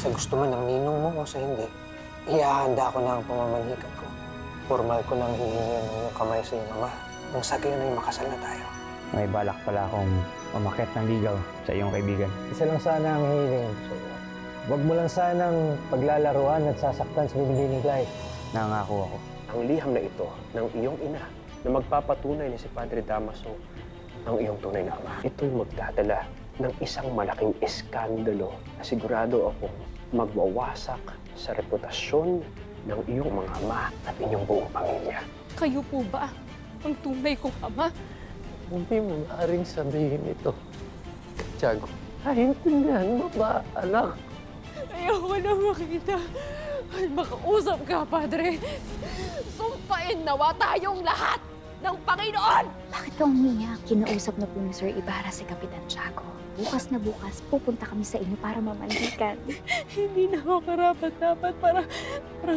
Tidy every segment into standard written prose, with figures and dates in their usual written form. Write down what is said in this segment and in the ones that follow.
Sa gusto man ng ninong mo o sa hindi, ihahanda ko na ang pamamanhikan ko. Formal ko nang hihingin ng iyong kamay sa iyong ama. Nang sa gayon ay makasal na tayo. May balak pala akong umakyat ng ligaw sa iyong kaibigan. Isa lang sana ang hihiling sa iyo. Huwag mo lang sanang paglalaruan at sasaktan sa binibining Clyde. Nangako ako. Ang liham na ito ng iyong ina na magpapatunay na si Padre Damaso ang iyong tunay na ama. Ito'y magdadala ng isang malaking iskandalo na sigurado akong magwawasak sa reputasyon ng iyong mga ama at inyong buong pamilya. Kayo po ba ang tunay kong ama? Hindi mo maaaring sabihin ito, Tiago. Naintindihan mo ba, anak? Ayoko na makita. Ay, makausap ka, Padre. Sumpain nawa tayong lahat ng Panginoon! Bakit ka umiyak? Kinausap na po ni Sir Ibarra si Kapitan Tiago. Bukas na bukas, pupunta kami sa inyo para mamanhikan. Hindi na ako karapat-dapat para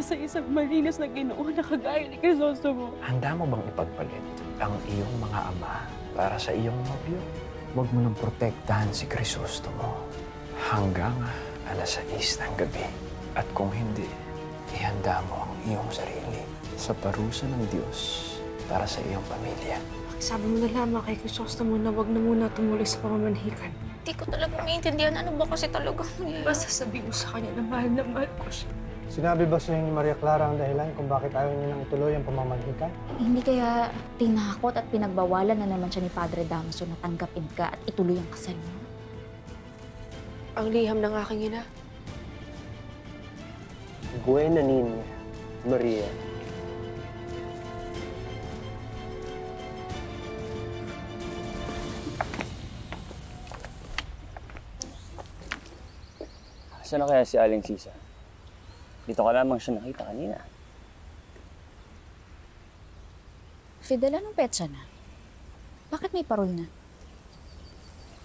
sa isang malinis na Ginoo na kagaya ni Crisostomo. Handa mo bang ipagpalit ang iyong mga ama para sa iyong nobyo? Huwag mo nang protektahan si Crisostomo hanggang alas 6 ng gabi. At kung hindi, ihanda mo ang iyong sarili sa parusa ng Diyos para sa iyong pamilya. Sabi mo na lamang kay Crisostomo na wag na muna tumuloy sa pamamanhikan. Hindi ko talaga maintindihan ano ba kasi talaga nangyayari. Basta sabi mo sa kanya na mahal ko siya. Sinabi ba sa inyo ni Maria Clara ang dahilan kung bakit ayaw niyo nang ituloy ang pamamanhikan? Hindi kaya tinakot at pinagbawalan na naman siya ni Padre Damaso na tanggapin ka at ituloy ang kasal mo? Ang liham ng aking ina. Buena niña, Maria. Saan na kaya si Aling Sisa? Dito ka lamang siya nakita kanina. Fidel, anong petsa na? Bakit may parol na?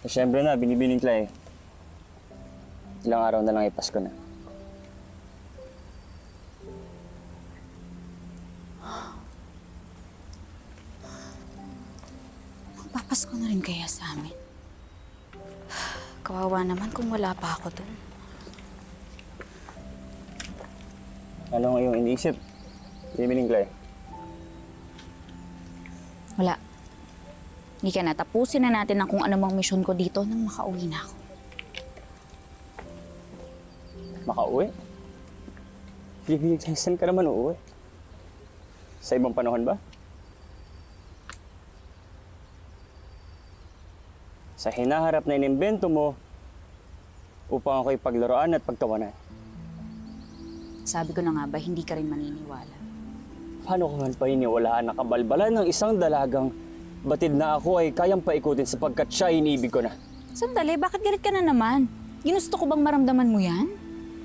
Siyempre na, binibining Clay. Ilang araw na lang ipasko na. Magpapasko na rin kaya sa amin? Kawawa naman kung wala pa ako doon. Ano ang iyong iniisip? Binibining Clay. Wala. Hindi ka na. Tapusin na natin ang kung anumang misyon ko dito nang makauwi na ako. Makauwi? Binibining Clay, saan ka naman uuwi? Sa ibang panahon ba? Sa hinaharap na inimbento mo upang ako'y paglaruan at pagtawanan. Sabi ko na nga ba, hindi ka rin maniniwala. Paano ko man paniniwalaan na kabalbalan ng isang dalagang batid na ako ay kayang paikutin sapagkat siya iniibig ko na? Sandali, bakit galit ka na naman? Ginusto ko bang maramdaman mo yan?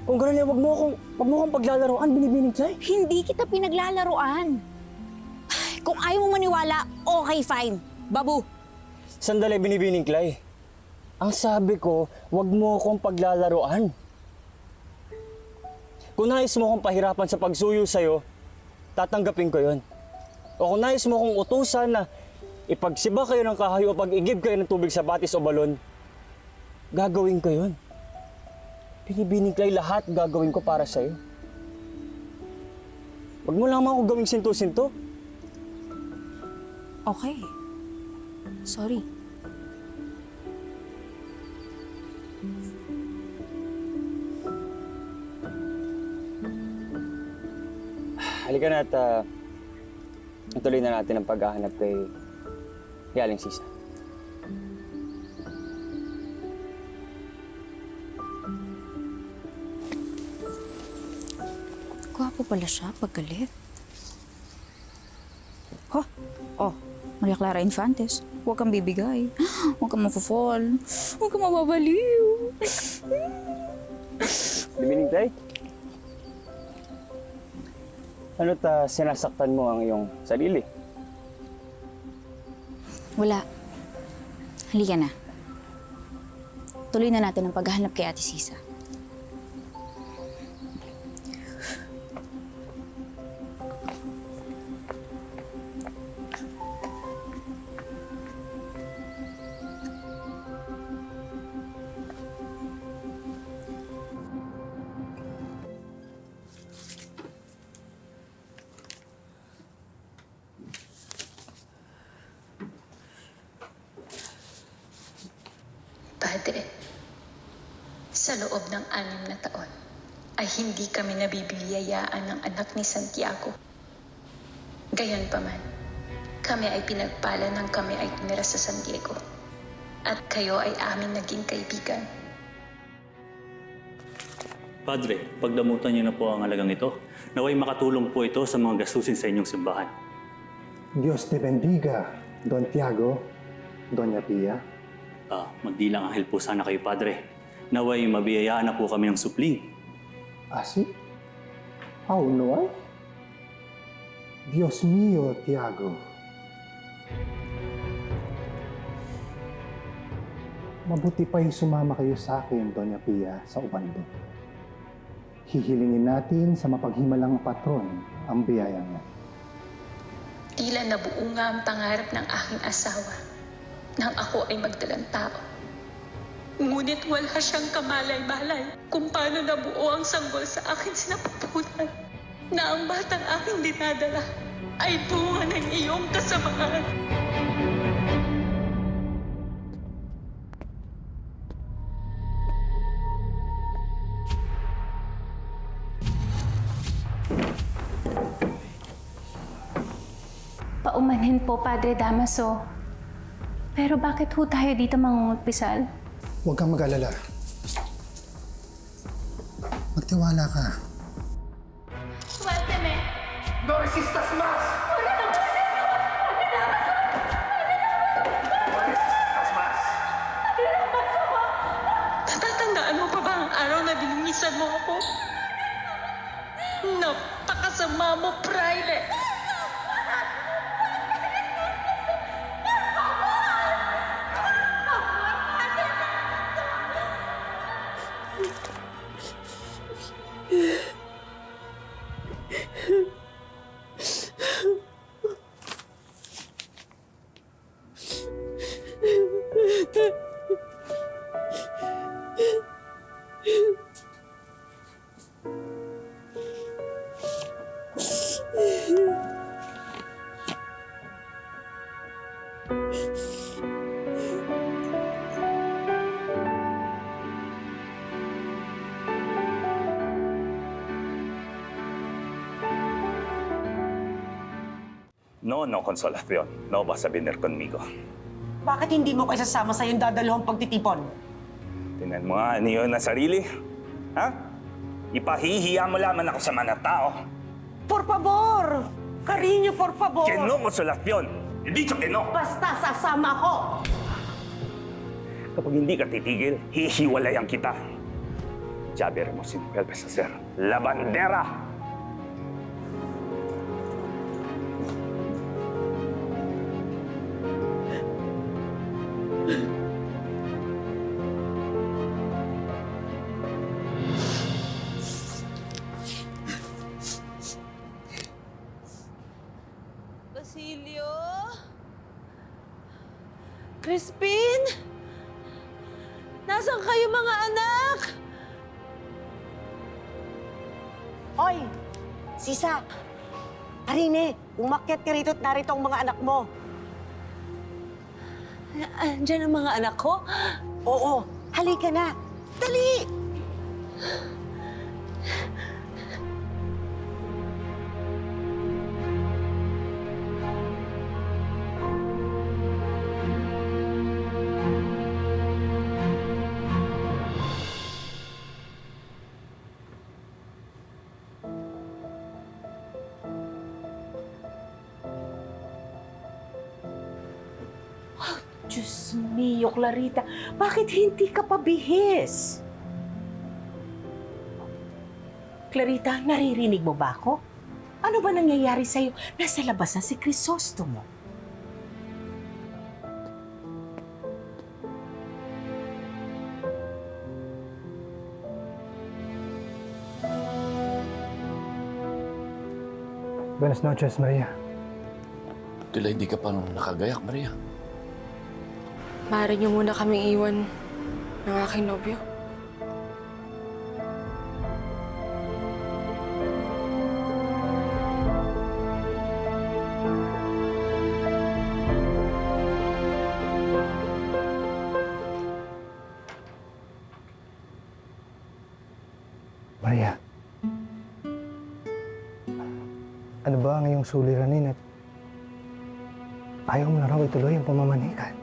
Kung gano'n, wag mo akong paglalaroan, binibining Clay. Hindi kita pinaglalaroan. Ay, kung ayaw mo maniwala, okay, fine. Babu! Sandali, binibining Clay. Ang sabi ko, wag mo akong paglalaroan. Kung nais mo akong pahirapan sa pagsuyo sa'yo, tatanggapin ko yon. O kung nais mo akong utusan na ipagsiba kayo ng kahayo o pag-igib kayo ng tubig sa batis o balon, gagawin ko yon. Binibining Clay, lahat gagawin ko para sa'yo. Wag mo lang ako gawing sinto-sinto. Okay. Sorry. Halika na at ituloy na natin ang paghahanap kay Aling Sisa. Gwapo pala siya pag galit. Oh, Maria Clara Infantes. Huwag kang bibigay. Huwag kang mafo-fall. Huwag kang mababaliw. Binibining Clay? Ano't sinasaktan mo ang iyong sarili? Wala. Halika na. Tuloy na natin ang paghahanap kay Ate Sisa. Padre. Sa loob ng 6 na taon, ay hindi kami nabibiyayaan ng anak ni Santiago. Gayunpaman, kami ay pinagpala ng kami ay tumira sa San Diego. At kayo ay aming naging kaibigan. Padre, pagdamutan niyo na po ang halagang ito. Naway makatulong po ito sa mga gastusin sa inyong simbahan. Dios te bendiga, Don Tiago, Doña Pia. Magdilang anghel po sana kayo, Padre. Naway mabiyayaan na po kami ng supling. Así? How no ay? Dios mío, Tiago. Mabuti pa'y sumama kayo sa akin, Doña Pia, sa Ubando. Hihilingin natin sa mapaghimalang patron ang biyaya niya. Tila nabuo nga ang pangarap ng aking asawa nang ako ay magdalang tao. Ngunit wala siyang kamalay-malay kung paano nabuo ang sanggol sa aking sinapupunan na ang batang aking dinadala ay bunga ng iyong kasamaan. Paumanhin po, Padre Damaso. Pero bakit ho tayo dito mangungutpisal? Huwag kang mag-alala. Magtiwala ka. Suélteme! No resistas más! Natatandaan mo pa ba ang araw na bilingisan mo ako? Napakasama mo, Praile! No, Consolación. No vas a venir conmigo. Bakit hindi mo kayo sasama sa iyong dadalawang pagtitipon? Tingnan mo nga, ano yun na sarili? Ha? Ipahihiya mo lamang ako sa mga tao. Por favor! Cariño, por favor! Que no, Consolación! He dicho que no! Basta sasama ako! Kapag hindi ka titigil, hihiwalayan kita. Ya veremos si vuelves a ser la bandera. Basilio? Crispin? Nasaan kayo mga anak? Hoy! Sisa! Karine, umakyat ka rito at narito ang mga anak mo. Andiyan ang mga anak ko? Oo, halika na. Dali! Diyos mio, Clarita, bakit hindi ka pabihis? Clarita, naririnig mo ba ako? Ano ba nangyayari sa'yo? Nasa labas na si Crisostomo. Buenas noches, Maria. Tila hindi ka pa nakagayak, Maria. Maaari niyo muna kaming iwan ng aking nobyo. Maria, ano ba ang iyong suliranin at ayaw mo na raw ituloy ang pamamanikan?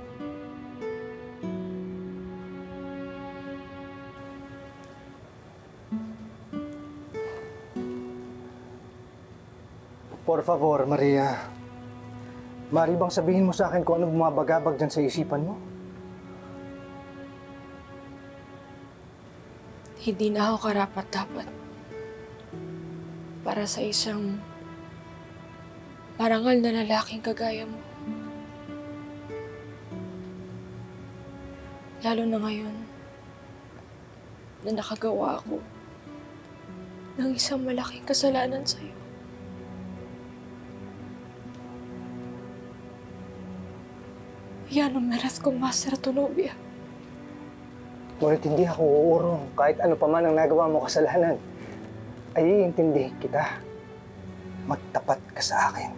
Por favor, Maria. Mari bang sabihin mo sa akin kung ano bumabagabag dyan sa isipan mo? Hindi na ako karapat-dapat para sa isang parangal na lalaking kagaya mo. Lalo na ngayon na nakagawa ako ng isang malaking kasalanan sa'yo. Yan ang meras kong Master Tunobia. Ngunit hindi ako uurong kahit ano pa man ang nagawa mo kasalanan. Ay iintindihin kita. Magtapat ka sa akin.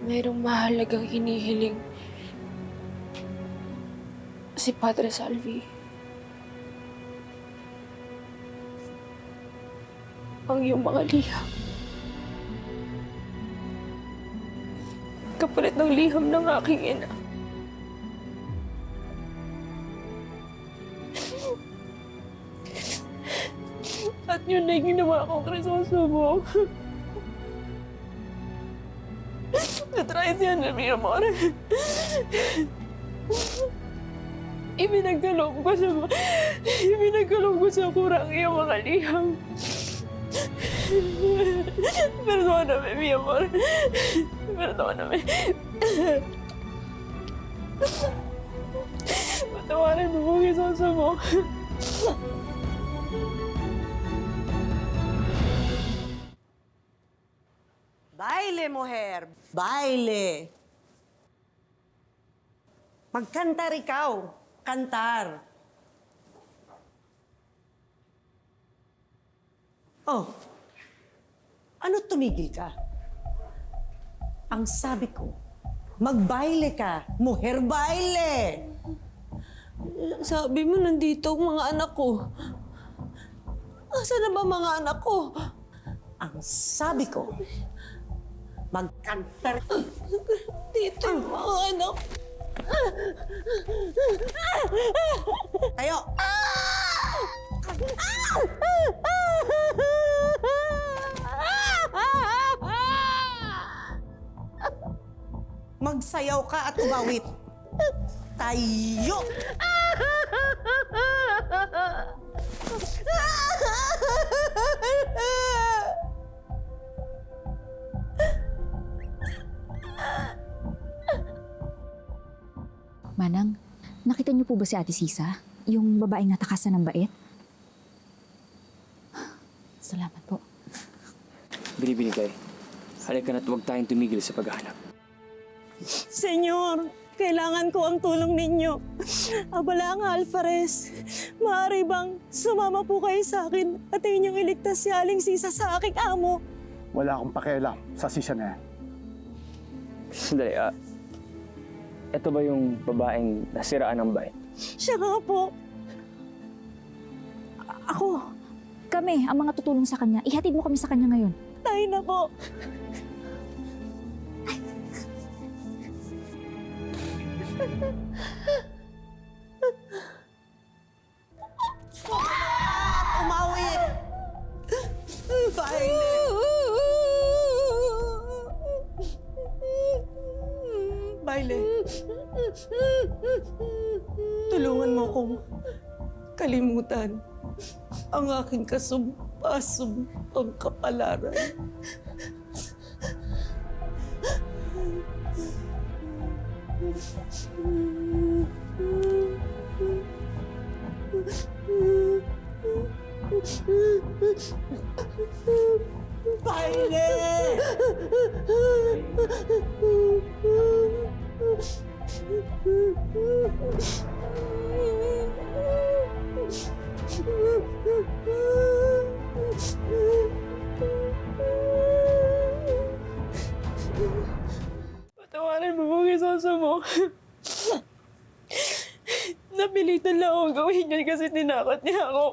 Mayroong mahalagang hinihiling si Padre Salvi. Ang iyong mga liham. Kapalit ng liham ng aking ina. At yun na yung ginawa kong Crisosumong. Natraisyhan na mi amor. Ibinagkaloob ko sa kurang iyong mga liham. Perdóname, mi amor. Perdóname. Patawarin mo kung Crisosumong. Baile, mujer! Baile! Magkantar ikaw. Kantar. Oh, ano tumigil ka? Ang sabi ko, magbaile ka. Mujer, baile! Sabi mo, nandito ang mga anak ko. Asa na ba mga anak ko? Ang sabi ko, magkantar. Dito yung mga anak. Tayo! Magsayaw ka at umawit. Tayo! Manang, nakita niyo po ba si Ate Sisa? Yung babaeng natakasan ng bait? Salamat po. Binibinigay. Halika na't huwag tayong tumigil sa paghahanap. Senyor, kailangan ko ang tulong ninyo. Abala nga, Alvarez. Maaari bang sumama po kayo sa akin at inyong iligtas si Aling Sisa sa aking amo? Wala akong pakialam sa sisa na yan. Sandali, ito ba yung babaeng nasiraan ng bait? Siya nga po. Kami, ang mga tutulong sa kanya. Ihatid mo kami sa kanya ngayon. Tayo na po. Umawit! Baile! Baile. Tulungan mo akong kalimutan ang aking kasumpasumpang kapalaran. Baile! Patawarin mo kung Crisosumong. Napilitan lang akong gawin yun kasi tinakot niya ako.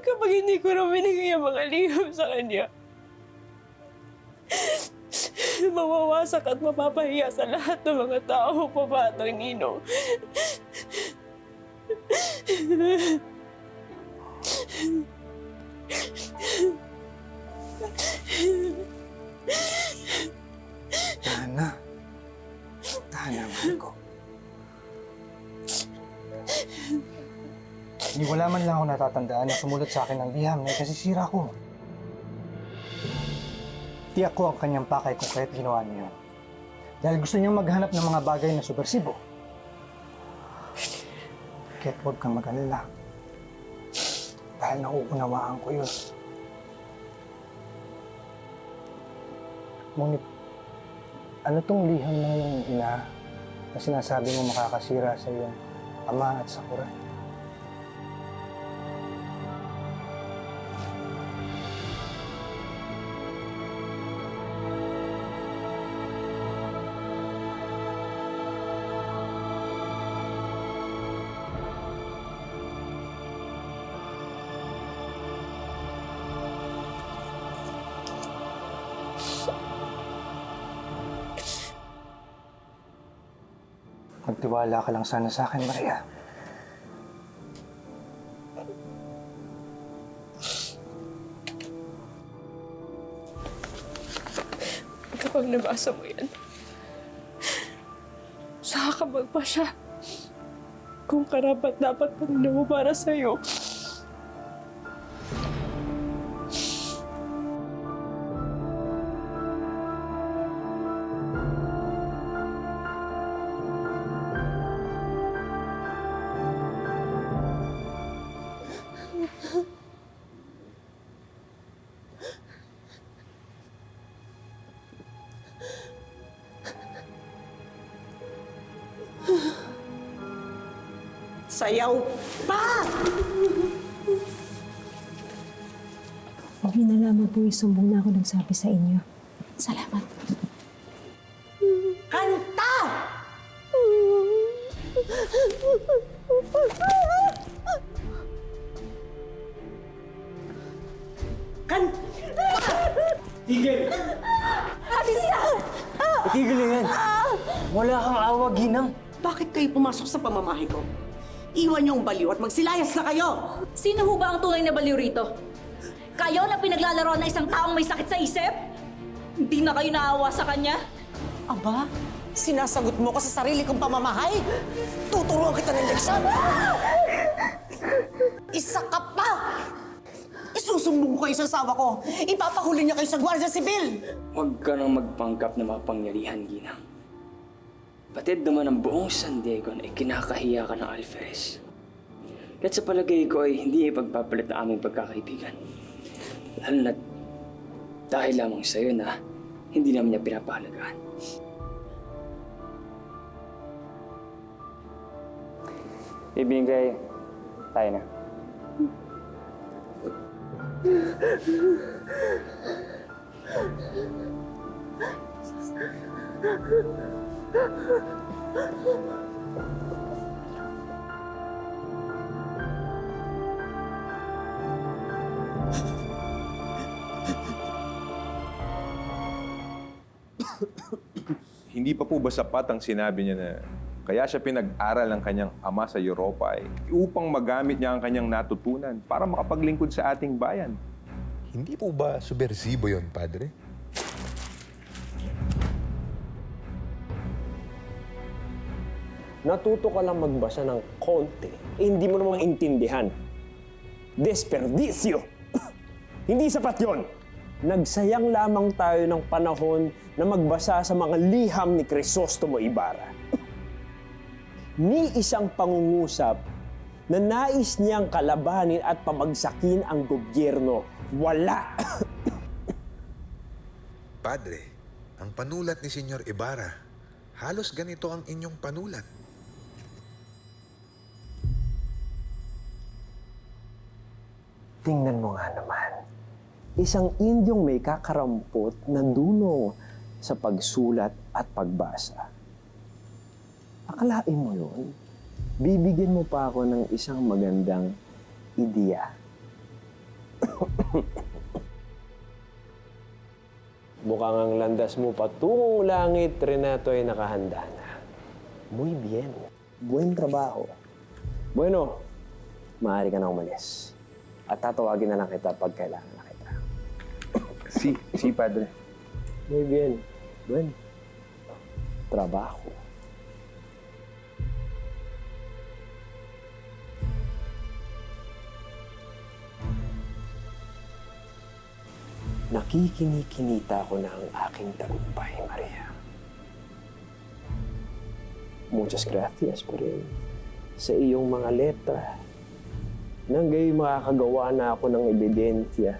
Kapag hindi ko na binigay ang mga liham sa kanya, mawawasak at mapapahiya sa lahat ng mga tao, pabatang ninong. Dana. Dana, mahal ko. Hindi wala man lang ako natatandaan na sumulat sa akin ng liham na ikasisira ko. Tiyak ko ang kanyang pakay kung kaya't ginawa niya yun. Dahil gusto niyang maghanap ng mga bagay na subversibo. Kaya't huwag kang mag-alala. Dahil nauunawaan ko yun. Ngunit, ano tong liham ng iyong ina na sinasabi mo makakasira sa iyong ama at Sakura? Magtiwala ka lang sana sa akin, Maria. Kapag nabasa mo yan, saka ka magpasya kung karapat dapat pang mo para sa'yo. Sayaw pa! Huwag niyo na lamang po isumbong na ako nagsabi sa inyo. Salamat. Kanta! Tigil! Tigil na yan! Wala kang awag, Ginang. Bakit kayo pumasok sa pamamahay ko? Iwan niyo ang baliw at magsilayas na kayo! Sino ho ba ang tunay na baliw rito? Kayo na pinaglalaro ng isang taong may sakit sa isip? Hindi na kayo naawa sa kanya? Aba, sinasagot mo ko sa sarili kong pamamahay? Tuturuan kita ng leksyon! Isa ka pa! Isusumbong ko kayo sa asawa ko. Ipapahuli niya kayo sa Gwardiya Sibil. Huwag ka nang magpanggap na mapangyarihan, Ginang. Batid naman ang buong San Diego na ikinakahiya ka ng Alferez. Kahit sa palagay ko ay hindi ipagpapalit na aming pagkakaibigan. Lalo na dahil lamang sa'yo na hindi namin niya pinapahalagaan. Ibigay tayo na. Hindi pa po ba sapat ang sinabi niya na kaya siya pinag-aral ng kanyang ama sa Europa upang magamit niya ang kanyang natutunan para makapaglingkod sa ating bayan? Hindi po ba subversibo yon, Padre? Natuto ka lang magbasa ng konti, hindi mo namang intindihan. Desperdisyo! Hindi sapat yon! Nagsayang lamang tayo ng panahon na magbasa sa mga liham ni Crisostomo Ibarra. Ni isang pangungusap na nais niyang kalabanin at pabagsakin ang gobyerno. Wala! Padre, ang panulat ni Senyor Ibarra, halos ganito ang inyong panulat. Tingnan mo nga naman. Isang Indyong may kakarampot na dunong sa pagsulat at pagbasa. Akalain mo yun? Bibigyan mo pa ako ng isang magandang ideya. Mukhang ang landas mo patungong langit, Renato, ay nakahanda na. Muy bien. Buen trabaho. Bueno, maaari ka na umalis. At tatawagin na lang kita pag kailangan na kita. Si Padre. Muy bien. Buen trabaho. Nakikinikinita ko na ang aking tagumpay, Maria. Muchas gracias pa rin sa iyong mga letra. Nang gayon makakagawa na ako ng ebidensya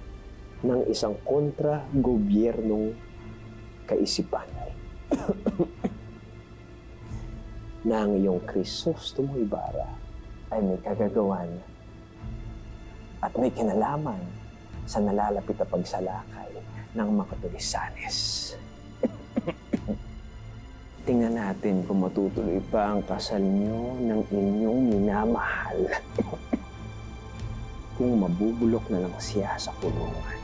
ng isang kontra-gobyernong kaisipan. Na ang iyong Crisostomo Ibarra ay may kagagawan at may kinalaman sa nalalapit na pagsalakay ng mga tulisanes. Tingnan natin kung matutuloy pa ang kasal niyo ng inyong minamahal. Kung mabubulok na lang siya sa kulungan.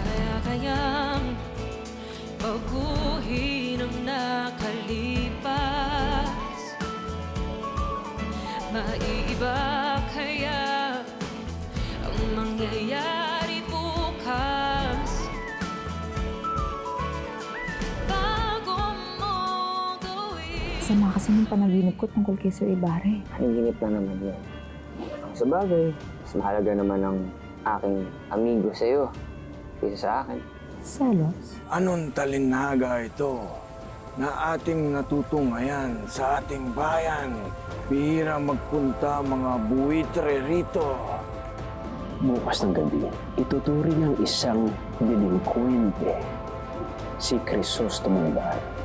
Kaya-kayang baguhin ang nakalipas. Maiiba kaya ang mangyayari bukas. Bago mo gawin. Sama kasi ng panaginip ko tungkol kay Sir Ibarra. Panaginip lang naman yan. Sa bagay, mas mahalaga naman ang aking amigo sa'yo kaysa sa akin. Selos? Anong talinhaga ito na ating natutungayan sa ating bayan? Bihira magpunta mga buwitre rito. Bukas ng gabi, ituturing ng isang delinkwente si Crisostomo Ibarra